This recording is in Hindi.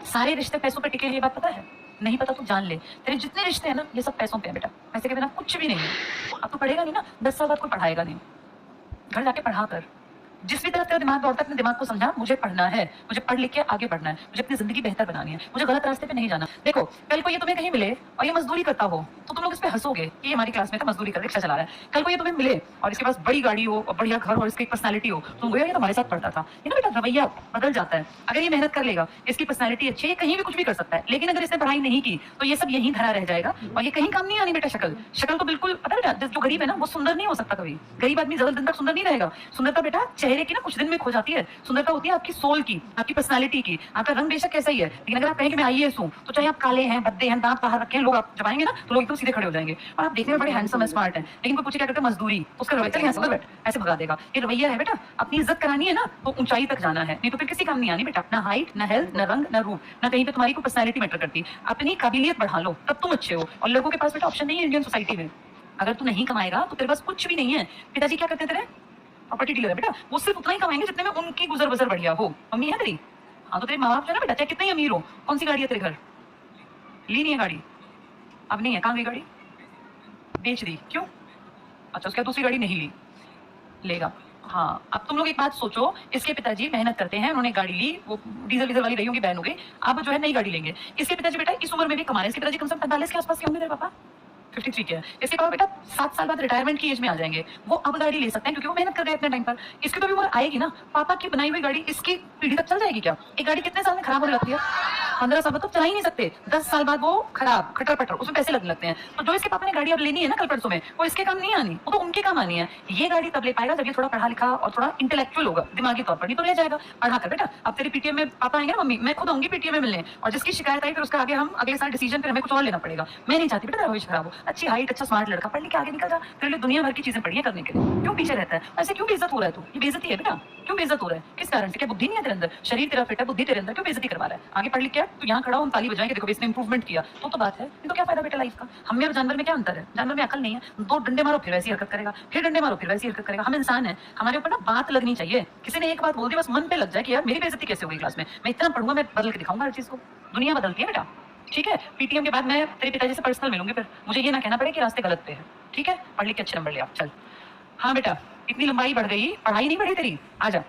सारे रिश्ते पैसों पे टिके हैं, ये बात पता है? नहीं पता तो जान ले, तेरे जितने रिश्ते हैं ना ये सब पैसों पे है बेटा, पैसे के बिना कुछ भी नहीं है। अब तू पढ़ेगा नहीं ना, 10 साल बाद कोई पढ़ाएगा नहीं, घर जाके पढ़ा कर। जिस भी तरफ तेरा दिमाग दौड़ता है अपने दिमाग को समझा, मुझे पढ़ना है, मुझे पढ़ लिख के आगे बढ़ना है, मुझे अपनी जिंदगी बेहतर बनानी है, मुझे गलत रास्ते पे नहीं जाना। देखो कल को ये तुम्हें कहीं मिले और ये मजदूरी करता हो तो तुम लोग इस पे हंसोगे कि ये हमारी क्लास में था, मजदूरी कर रिक्शा चला रहा है। कल को ये तुम्हें मिले और इसके पास बड़ी गाड़ी हो और बढ़िया घर और इसकी पर्सनैलिटी हो, तुम ये तो हमारे साथ पढ़ता था। ये ना बेटा रवैया बदल जाता है। अगर ये मेहनत कर लेगा, इसकी पर्सनैलिटी अच्छी है, ये कहीं भी कुछ भी कर सकता है, लेकिन अगर इसने पढ़ाई नहीं की तो ये सब यहीं धरा रह जाएगा और ये कहीं काम नहीं आनी बेटा। शक्ल तो बिल्कुल पता बेटा, जो गरीब है ना वो सुंदर नहीं हो सकता कभी। गरीब आदमी ज्यादा दिन तक सुंदर नहीं रहेगा। सुंदरता बेटा चेहरे की ना कुछ दिन में हो जाती है। सुंदरता होती है आपकी सोल की, आपकी पर्सनालिटी की। आपका रंग बेशक कैसा ही है, लेकिन अगर आप कहें कि मैं आईएएस हूं, तो चाहे आप काले हैं, भद्दे हैं, दांत बाहर रखे हैं, लोग आप जब आएंगे ना तो लोग एकदम सीधे खड़े हो जाएंगे और आप देखने में बड़े हैंडसम है, स्मार्ट है, लेकिन कोई पूछे क्या करते हैं मजदूरी, तो उसका रवैया चल यहाँ से बैठ, ऐसे भगा देगा। ये रवैया है बेटा। अपनी इज्जत करानी है ना तो ऊंचाई तक जाना है, नहीं तो फिर किसी काम नहीं आनी बेटा। ना हाइट, ना हेल्थ, ना रंग, ना रूप, ना कहीं पे तुम्हारी कोई पर्सनैलिटी मैटर करती। अपनी काबिलियत बढ़ा लो तब तुम अच्छे हो। और लड़कों के पास बेटा ऑप्शन नहीं है इंडियन सोसाइटी में। अगर तू नहीं कमाएगा तो तेरे पास कुछ भी नहीं है। पिताजी क्या करते तेरे? प्रॉपर्टी डीलर है बेटा, वो सिर्फ उतना ही कमाएंगे जितने में उनकी गुजर बसर बढ़िया हो। मम्मी है तेरी? हाँ तो तेरे माँ बाप जो है ना बेटा, चाहे कितने ही अमीर हो। कौन सी गाड़ी है तेरे घर? ली नहीं है गाड़ी? अब नहीं है, कहाँ गई गाड़ी? बेच दी, क्यों? अच्छा उसके बाद दूसरी गाड़ी नहीं ली, लेगा। हाँ अब तुम लोग एक बात सोचो, इसके पिताजी मेहनत करते हैं, उन्होंने गाड़ी ली, वो डीजल वाली रही होंगी, बैन हो गई, अब जो है नई गाड़ी लेंगे। इसके पिताजी बेटा इस उम्र में भी कमा रहे हैं। इसके पिताजी कम से कम 45 के आसपास के होंगे तेरे पापा, 53 के है। इसके पापा बेटा 7 साल बाद रिटायरमेंट की एज में आ जाएंगे, वो अब गाड़ी ले सकते हैं क्योंकि वो मेहनत कर रहे हैं अपने टाइम पर। इसकी तो भी उम्र आएगी ना, पापा की बनाई हुई गाड़ी इसकी पीढ़ी तक चल जाएगी क्या? एक गाड़ी कितने साल में खराब होने लगती है? 15 साल बाद तो चला ही नहीं सकते, 10 साल बाद वो खराब खटर पटर, उसमें पैसे लगने लगते हैं। तो जो इसके पापा ने गाड़ी अब लेनी है ना कल परसों में, वो इसके काम नहीं आनी, वो तो उनके काम आनी है। ये गाड़ी तब ले पाएगा जब ये थोड़ा पढ़ा लिखा और थोड़ा इंटेलेक्चुअल होगा दिमागी तौर पर, नहीं तो ले जाएगा। पढ़ा कर बेटा। अब तेरी पीटीएम में पापा आएंगे ना, मम्मी मैं खुद आऊंगी पीटीएम में मिलने, और जिसकी शिकायत आई फिर उसका आगे हम अगले साल डिसीजन फिर हमें कुछ और लेना पड़ेगा। मैं नहीं चाहती बेटा भविष्य खराब हो। अच्छी हाइट, अच्छा स्मार्ट लड़का, पढ़ लिख के आगे निकल जा, तेरे लिए दुनिया भर की चीजें पड़ी करने के लिए। क्यों पीछे रहता है? ऐसे क्यों बेइज्जत हो रहा है तू? ये बेइज्जती है बेटा। क्यों बेइज्जत हो रहा है? किस कारण से? क्या बुद्धि नहीं है तेरे अंदर? शरीर तेरा फिट है, बुद्धि तेरे अंदर, क्यों बेइज्जती करवा रहा है? आगे पढ़ लिख के तू यहाँ खड़ा हो, हम ताली बजाएंगे, देखो इसने इंप्रूवमेंट किया, तो बात है। तो क्या फायदा बेटा लाइफ का? हम में और जानवर में क्या अंतर है? जानवर में अकल नहीं है, 2 डंडे मारो फिर वैसी हरकत करेगा, फिर डंडे मारो फिर वैसी हरकत करेगा। हम इंसान है, हमारे ऊपर ना बात लगनी चाहिए। किसी ने एक बात बोल दी बस मन पे लग जाए कि यार मेरी बेइज्जती कैसे हो गई क्लास में, मैं इतना पढ़ूंगा, मैं बदल के दिखाऊंगा हर चीज को। दुनिया बदलती है बेटा। ठीक है, पीटीएम के बाद मैं तेरे पिताजी से पर्सनल मिलूंगी, फिर मुझे ये ना कहना पड़े कि रास्ते गलत पे है। ठीक है, पढ़ लिख के अच्छे नंबर ले आ, चल। हाँ बेटा, इतनी लंबाई बढ़ गई, पढ़ाई नहीं बढ़ी तेरी, आ जा।